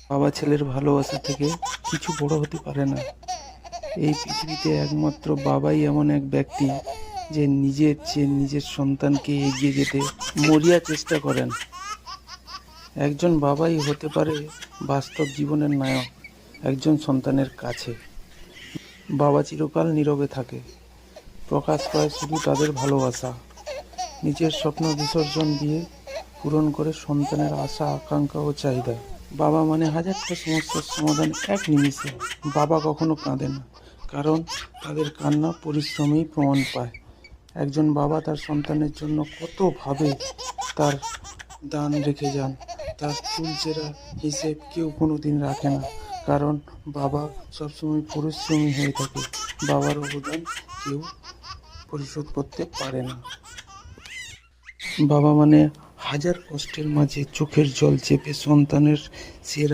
বাবা ছেলের ভালোবাসা থেকে কিছু বড় হতে পারে না। এই পৃথিবীতে একমাত্র বাবাই এমন এক ব্যক্তি যে নিজের চেয়ে নিজের সন্তানকে এগিয়ে যেতে মরিয়া চেষ্টা করেন। একজন বাবাই হতে পারে বাস্তব জীবনের নায়ক একজন সন্তানের কাছে। বাবা চিরকাল নীরবে থাকে, প্রকাশ পায় শুধু তাদের ভালোবাসা। নিজের স্বপ্ন বিসর্জন দিয়ে পূরণ করে সন্তানের আশা আকাঙ্ক্ষা ও চাহিদা। বাবা মানে হাজারটা সমস্যার সমাধান এক নিমিষে। বাবা কখনো কাঁদে না, কারণ তাদের কান্না পরিশ্রমেই প্রমাণ পায়। একজন বাবা তার সন্তানের জন্য কত ভাবে, তার দান রেখে যান, তার চুলচেরা হিসেব কেউ কোনোদিন রাখে না, কারণ বাবা সবসময় পরিশ্রমী হয়ে থাকে। বাবার অবদান কেউ পরিশোধ করতে পারে না। বাবা মানে হাজার কষ্টের মাঝে চোখের জল চেপে সন্তানের সেরা